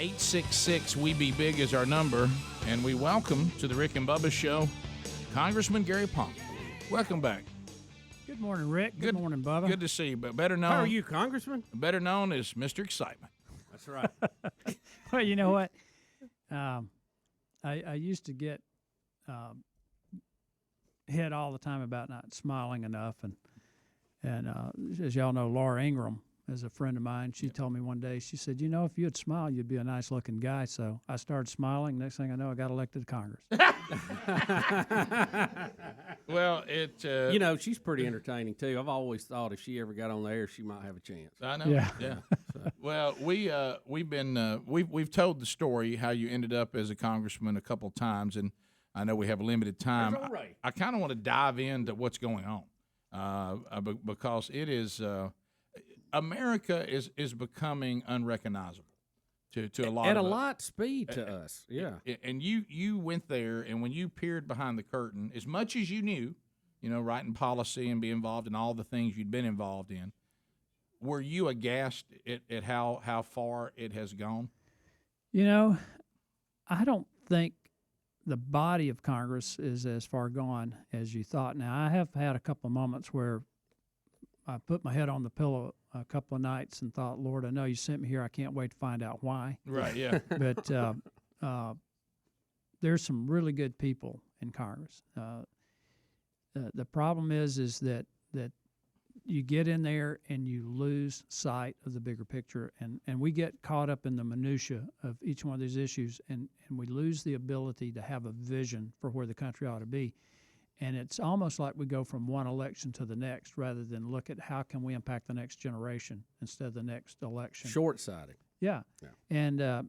866-WE-BE-BIG is our number, and we welcome to the Rick and Bubba Show Congressman Gary Palmer. Welcome back. Good morning, Rick. Good morning, Bubba. Good to see you. But better known. How are you, Congressman? Better known as Mr. Excitement. That's right. Well, you know what? I used to get hit all the time about not smiling enough, and as y'all know, Laura Ingraham is a friend of mine. She told me one day, she said, you know, if you'd smile, you'd be a nice-looking guy. So I started smiling. Next thing I know, I got elected to Congress. Well, you know, she's pretty entertaining too. I've always thought if she ever got on the air, she might have a chance. I know. Yeah. So. Well, we've told the story how you ended up as a congressman a couple times, and I know we have limited time. That's all right. I kind of want to dive into what's going on because it is America is becoming unrecognizable to a lot at of a light speed to us. Yeah. And you went there, and when you peered behind the curtain, as much as you knew, writing policy and be involved in all the things you'd been involved in, were you aghast at how far it has gone? You know, I don't think the body of Congress is as far gone as you thought. Now, I have had a couple of moments where I put my head on the pillow a couple of nights and thought, Lord, I know you sent me here. I can't wait to find out why. Right, yeah. But there's some really good people in Congress. The problem is that you get in there and you lose sight of the bigger picture, and we get caught up in the minutia of each one of these issues, and we lose the ability to have a vision for where the country ought to be. And it's almost like we go from one election to the next rather than look at how can we impact the next generation instead of the next election. Short-sighted. Yeah. And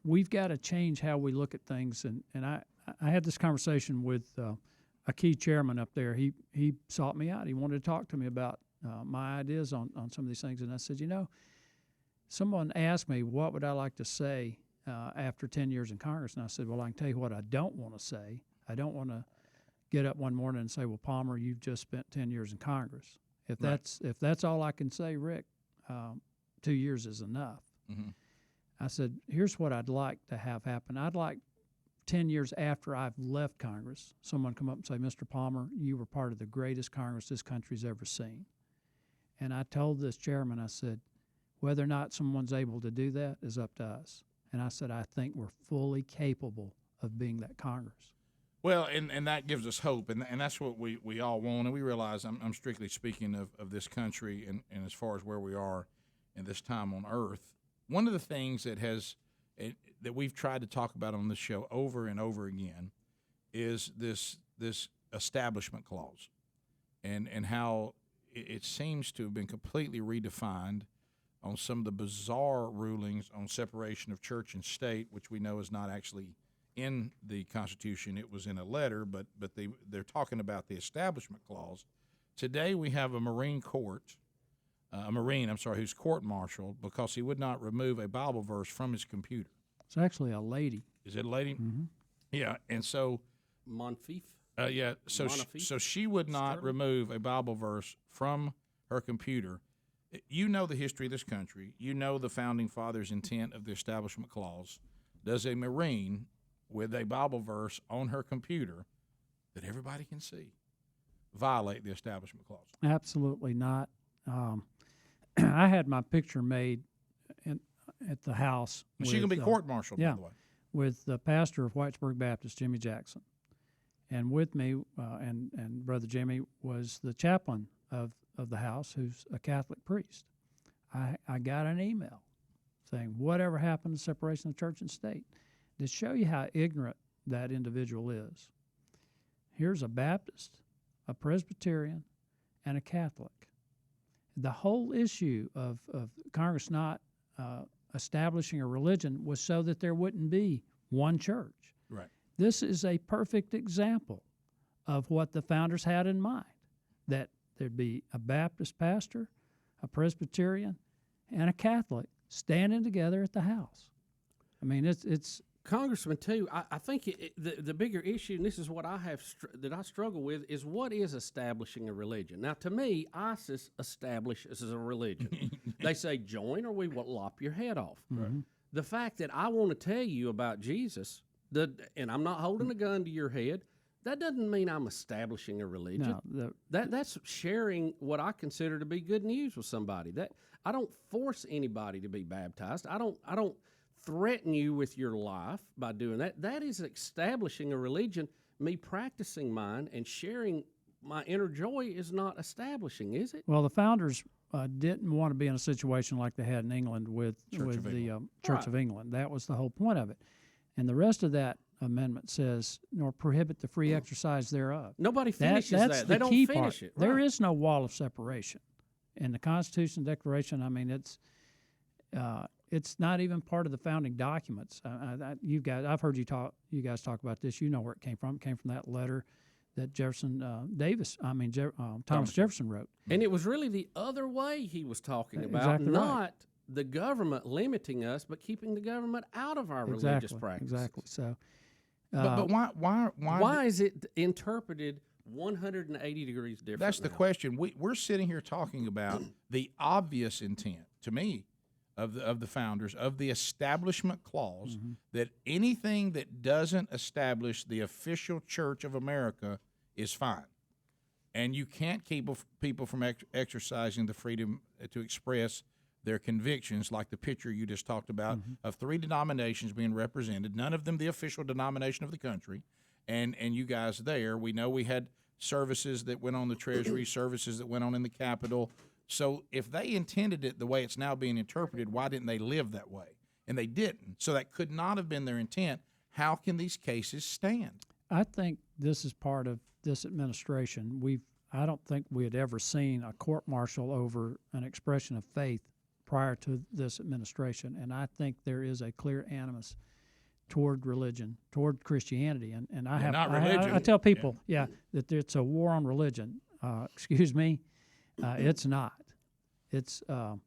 we've got to change how we look at things. And I had this conversation with a key chairman up there. He sought me out. He wanted to talk to me about my ideas on some of these things. And I said, someone asked me, what would I like to say after 10 years in Congress? And I said, well, I can tell you what I don't want to say. I don't want to get up one morning and say, well, Palmer, you've just spent 10 years in Congress. If that's all I can say, Rick, 2 years is enough. Mm-hmm. I said, here's what I'd like to have happen. I'd like 10 years after I've left Congress, someone come up and say, Mr. Palmer, you were part of the greatest Congress this country's ever seen. And I told this chairman, I said, whether or not someone's able to do that is up to us. And I said, I think we're fully capable of being that Congress. Well, and that gives us hope, and that's what we all want, and we realize I'm strictly speaking of this country and as far as where we are in this time on Earth. One of the things that we've tried to talk about on this show over and over again is this establishment clause and how it seems to have been completely redefined on some of the bizarre rulings on separation of church and state, which we know is not actually in the Constitution. It was in a letter, but they're talking about the establishment clause. Today we have a Marine, who's court-martialed because he would not remove a Bible verse from his computer. It's actually a lady. Is it a lady? Mm-hmm. Yeah, and so Monfif? So she would not remove a Bible verse from her computer. You know the history of this country. You know the Founding Fathers' intent of the Establishment Clause. Does a Marine with a Bible verse on her computer that everybody can see violate the Establishment Clause? Absolutely not. I had my picture made at the house. She can be court-martialed, by the way. With the pastor of Whitesburg Baptist, Jimmy Jackson. And with me, and Brother Jimmy was the chaplain of the house, who's a Catholic priest. I got an email saying, whatever happened to separation of church and state? To show you how ignorant that individual is, here's a Baptist, a Presbyterian, and a Catholic. The whole issue of Congress not establishing a religion was so that there wouldn't be one church. Right. This is a perfect example of what the founders had in mind, that there'd be a Baptist pastor, a Presbyterian, and a Catholic standing together at the house. I mean, it's Congressman, too, I think the bigger issue, and this is what I struggle with, is what is establishing a religion? Now, to me, ISIS establishes a religion. They say join or we will lop your head off. Mm-hmm. the fact that I want to tell you about Jesus, and I'm not holding a gun to your head, that doesn't mean I'm establishing a religion. No, That's sharing what I consider to be good news with somebody. That I don't force anybody to be baptized. I don't threaten you with your life by doing that. That is establishing a religion. Me practicing mine and sharing my inner joy is not establishing, is it? well, the founders didn't want to be in a situation like they had in England with Church of the Church Right. of England. That was the whole point of it. And the rest of that amendment says, nor prohibit the free exercise thereof. Nobody finishes That's that. the They don't key finish part. it. There Right. is no wall of separation. In the Constitution Declaration, I mean, it's not even part of the founding documents. You guys, I've heard you guys talk about this. You know where it came from. It came from that letter that Thomas Jefferson wrote. And it was really the other way he was talking about, Exactly right. not the government limiting us, but keeping the government out of our religious practices. Exactly. So, But Why is it interpreted 180 degrees different? That's the now? question. We're sitting here talking about the obvious intent, to me, of the founders of the Establishment Clause, that anything that doesn't establish the official Church of America is fine, and you can't keep people from exercising the freedom to express their convictions, like the picture you just talked about of 3 denominations being represented, none of them the official denomination of the country, and you guys there. We know we had services that went on the Treasury, services that went on in the Capitol. So if they intended it the way it's now being interpreted, why didn't they live that way? And they didn't. So that could not have been their intent. How can these cases stand? I think this is part of this administration. I don't think we had ever seen a court-martial over an expression of faith prior to this administration, and I think there is a clear animus toward religion, toward Christianity, and not religion. I tell people, that it's a war on religion. Excuse me, it's not. It's how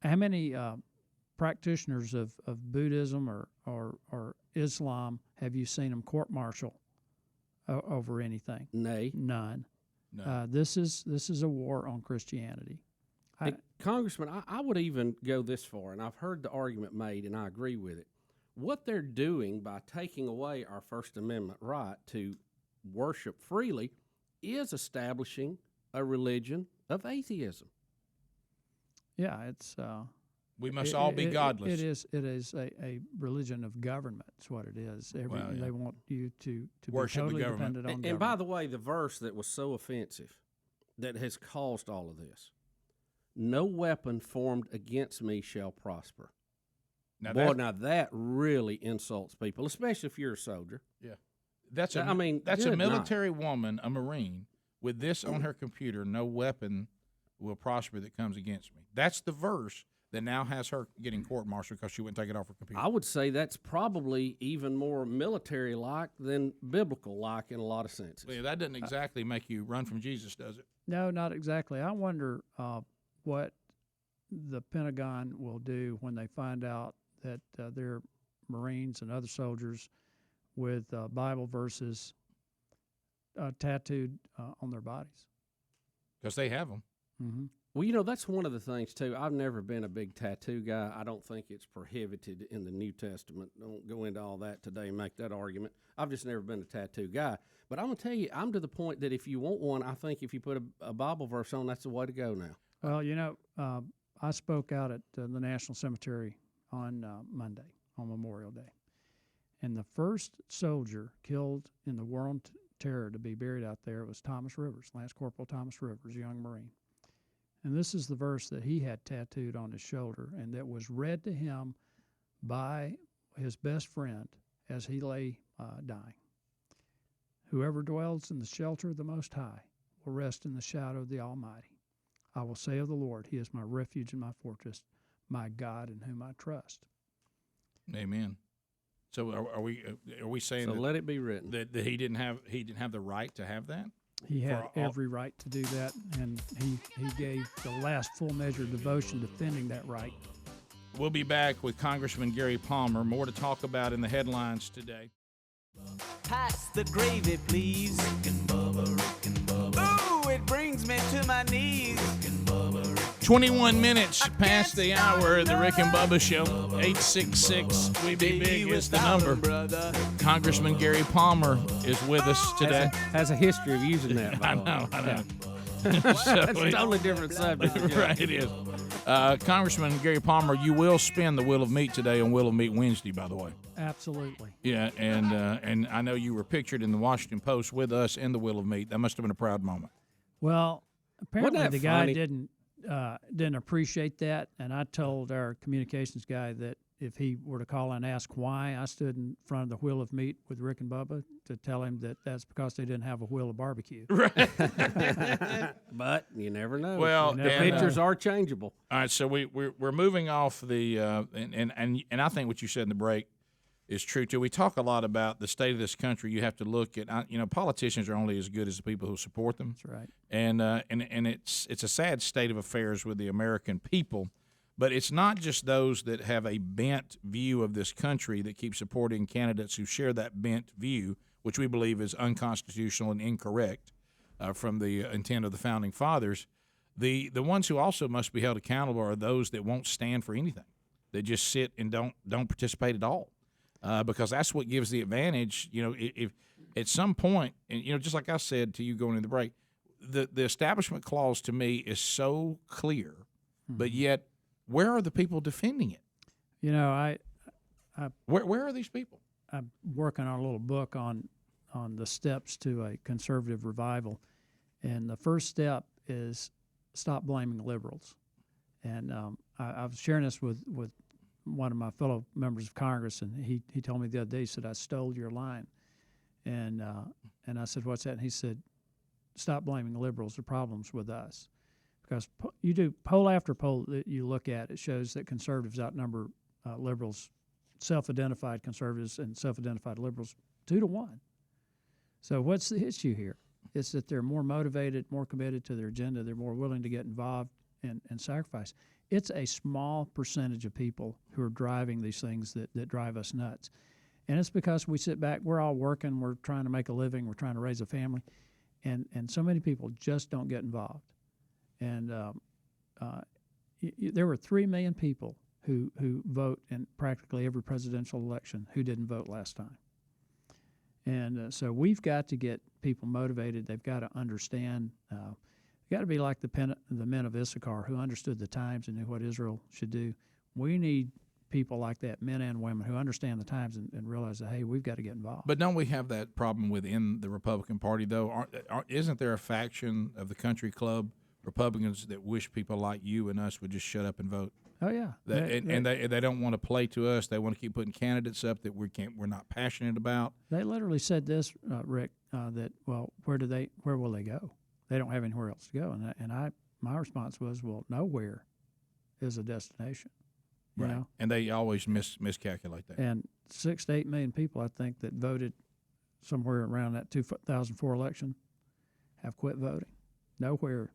many practitioners of Buddhism or Islam have you seen them court-martial over anything? Nay. None. No. This is a war on Christianity. Congressman, I would even go this far, and I've heard the argument made, and I agree with it. What they're doing by taking away our First Amendment right to worship freely is establishing a religion of atheism. Yeah, it's. We must all be godless. It is a religion of government. That's what it is. They want you to Worship the be totally government. dependent on And by government. the way, the verse that was so offensive that has caused all of this, no weapon formed against me shall prosper. Now Now that really insults people, especially if you're a soldier. that's a a military woman, a Marine, with this on her computer. No weapon will prosper that comes against me. That's the verse that now has her getting court-martialed because she wouldn't take it off her computer. I would say that's probably even more military-like than biblical-like in a lot of senses. Well, that doesn't exactly make you run from Jesus, does it? No, not exactly. I wonder what the Pentagon will do when they find out that their Marines and other soldiers with Bible verses tattooed on their bodies. Because they have them. Mm-hmm. Well, that's one of the things, too. I've never been a big tattoo guy. I don't think it's prohibited in the New Testament. Don't go into all that today and make that argument. I've just never been a tattoo guy. But I'm going to tell you, I'm to the point that if you want one, I think if you put a Bible verse on, that's the way to go now. Well, I spoke out at the National Cemetery on Monday, on Memorial Day. And the first soldier killed in the War on Terror to be buried out there was Thomas Rivers, Lance Corporal Thomas Rivers, a young Marine. And this is the verse that he had tattooed on his shoulder and that was read to him by his best friend as he lay dying. Whoever dwells in the shelter of the Most High will rest in the shadow of the Almighty. I will say of the Lord, He is my refuge and my fortress, my God in whom I trust. Amen. So are we saying So that, let it be written. that he didn't have the right to have that? He had For all- every right to do that, and he gave the last full measure of devotion defending that right. We'll be back with Congressman Gary Palmer. More to talk about in the headlines today. Pass the gravy, please. Rick and Bubba, Rick and Bubba. Ooh, it brings me to my knees. Rick and Bubba, Rick 21 minutes past the hour of the Rick and Bubba Show. 866 We Be Big is the number. Congressman Gary Palmer is with us today. Has a history of using that. I know. That's a totally different subject. Right, it is. Congressman Gary Palmer, you will spin the Wheel of Meat today on Wheel of Meat Wednesday, by the way. Absolutely. Yeah, and I know you were pictured in the Washington Post with us in the Wheel of Meat. That must have been a proud moment. Well, apparently that the guy funny? didn't appreciate that, and I told our communications guy that if he were to call and ask why I stood in front of the Wheel of Meat with Rick and Bubba, to tell him that that's because they didn't have a wheel of barbecue. But you never know. Well, pictures are changeable. All right, so we're moving off the and I think what you said in the break is true too. We talk a lot about the state of this country. You have to look at politicians are only as good as the people who support them. That's right. And it's a sad state of affairs with the American people. But it's not just those that have a bent view of this country that keep supporting candidates who share that bent view, which we believe is unconstitutional and incorrect from the intent of the Founding Fathers. The ones who also must be held accountable are those that won't stand for anything. They just sit and don't participate at all, because that's what gives the advantage. If at some point, and just like I said to you going into the break, the Establishment Clause to me is so clear, but yet where are the people defending it? Where are these people? I'm working on a little book on the steps to a conservative revival, and the first step is stop blaming liberals. And I was sharing this with one of my fellow members of Congress, and he told me the other day, he said, I stole your line. And I said, what's that? And he said, stop blaming liberals. The problem's with us. Because you do poll after poll that you look at, it shows that conservatives outnumber liberals, self-identified conservatives and self-identified liberals 2-1. So what's the issue here? It's that they're more motivated, more committed to their agenda. They're more willing to get involved and sacrifice. It's a small percentage of people who are driving these things that drive us nuts. And it's because we sit back, we're all working, we're trying to make a living, we're trying to raise a family, and so many people just don't get involved. And there were 3 million people who vote in practically every presidential election who didn't vote last time. And so we've got to get people motivated. They've got to understand. Got to be like the men of Issachar who understood the times and knew what Israel should do. We need people like that, men and women, who understand the times and realize that, hey, we've got to get involved. But don't we have that problem within the Republican Party, though? Isn't there a faction of the country club Republicans that wish people like you and us would just shut up and vote? Oh yeah, they don't want to play to us. They want to keep putting candidates up that we're not passionate about. They literally said this, Rick, that where will they go? They don't have anywhere else to go. And my response was, well, nowhere is a destination. You know? And they always miscalculate that. And 6 to 8 million people, I think, that voted somewhere around that 2004 election have quit voting. Nowhere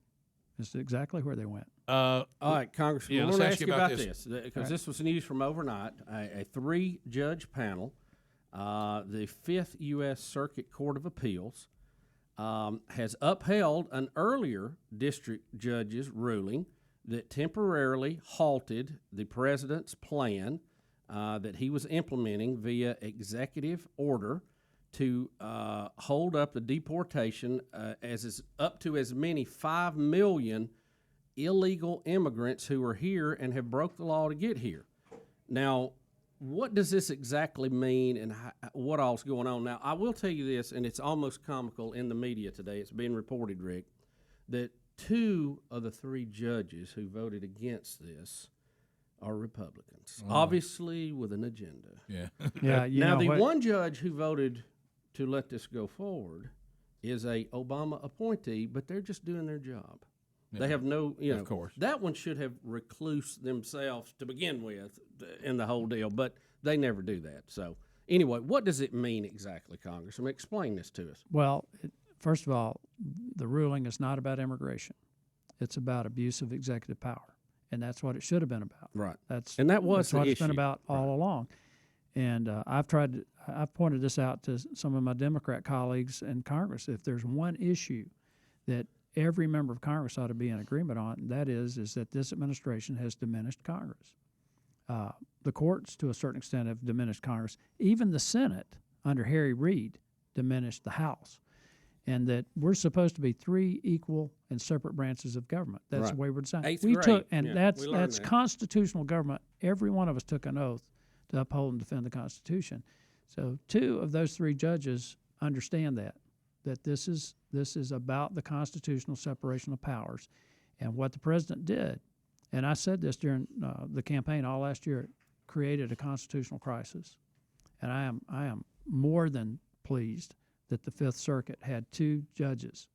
is exactly where they went. All right, Congressman, I want to ask you about this because Right. this was news from overnight. A 3-judge panel, the 5th U.S. Circuit Court of Appeals, has upheld an earlier district judge's ruling that temporarily halted the president's plan that he was implementing via executive order to hold up the deportation up to as many 5 million illegal immigrants who are here and have broke the law to get here. Now, what does this exactly mean and what all's going on? Now, I will tell you this, and it's almost comical in the media today. It's been reported, Rick, that 2 of the 3 judges who voted against this are Republicans, obviously with an agenda. Yeah. Yeah. Now, the one judge who voted to let this go forward is a Obama appointee, but they're just doing their job. Yeah. They have no, of course. That one should have reclused themselves to begin with in the whole deal, but they never do that. So anyway, what does it mean exactly, Congressman? Explain this to us. Well, first of all, the ruling is not about immigration. It's about abuse of executive power, and that's what it should have been about. Right. That's what it's been about all along. And I've pointed this out to some of my Democrat colleagues in Congress. If there's one issue that every member of Congress ought to be in agreement on, and that is that this administration has diminished Congress. The courts, to a certain extent, have diminished Congress. Even the Senate, under Harry Reid, diminished the House. And that we're supposed to be 3 equal and separate branches of government. That's Right. the way we're designed. Eighth We grade. took, and Yeah, that's we learned that's that. constitutional government. Every one of us took an oath to uphold and defend the Constitution. So 2 of those 3 judges understand that this is about the constitutional separation of powers, and what the president did. And I said this during the campaign all last year, created a constitutional crisis. And I am more than pleased that the Fifth Circuit had 2 judges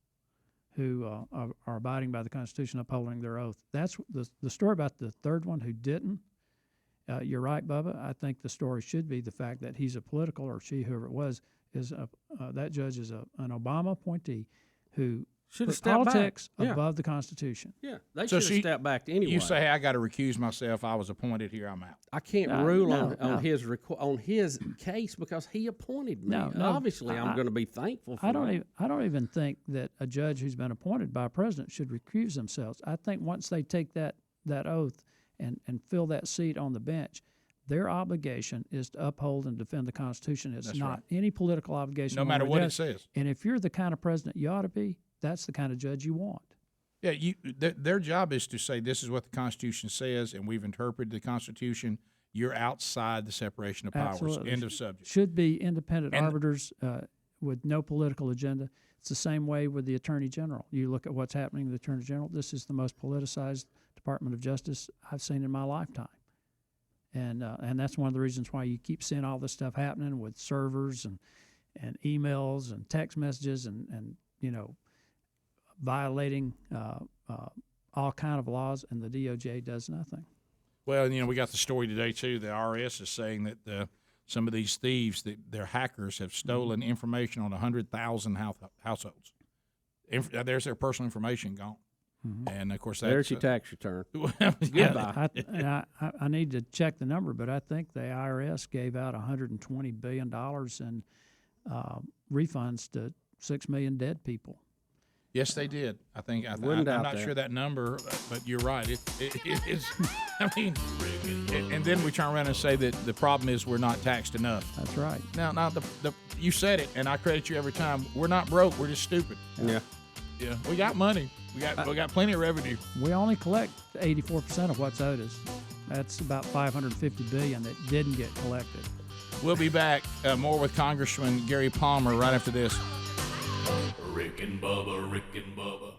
who are abiding by the Constitution, upholding their oath. That's the story about the third one who didn't. You're right, Bubba. I think the story should be the fact that he's a political, or she, whoever it was, that judge is an Obama appointee who Should have put stepped politics back. Yeah. above the Constitution. Yeah, they So should have stepped back anyway. You say, hey, I got to recuse myself. I was appointed here. I'm out. I can't No, rule no. on his on his case because he appointed me. No, Obviously, I'm going to be thankful for I it. don't even think that a judge who's been appointed by a president should recuse themselves. I think once they take that oath and fill that seat on the bench, their obligation is to uphold and defend the Constitution. It's That's not right. any political obligation. No one matter way or what the it other. says. And if you're the kind of president you ought to be, that's the kind of judge you want. Yeah, their job is to say this is what the Constitution says, and we've interpreted the Constitution. You're outside the separation of powers. Absolutely. End of subject. Should be independent And- arbiters with no political agenda. It's the same way with the Attorney General. You look at what's happening with the Attorney General. This is the most politicized Department of Justice I've seen in my lifetime. And that's one of the reasons why you keep seeing all this stuff happening with servers and emails and text messages and violating all kind of laws, and the DOJ does nothing. Well, we got the story today too. The IRS is saying that some of these thieves, their hackers, have stolen information on 100,000 households. There's their personal information gone, and of course There's your tax return. yeah, I need to check the number, but I think the IRS gave out $120 billion in refunds to 6 million dead people. Yes, they did. I'm Wouldn't doubt not that. sure that number, but you're right. It is. I mean, and then we turn around and say that the problem is we're not taxed enough. That's right. Now you said it, and I credit you every time. We're not broke. We're just stupid. Yeah. Yeah, we got money. We got plenty of revenue. We only collect 84% of what's owed us. That's about $550 billion that didn't get collected. We'll be back more with Congressman Gary Palmer right after this. Rick and Bubba, Rick and Bubba.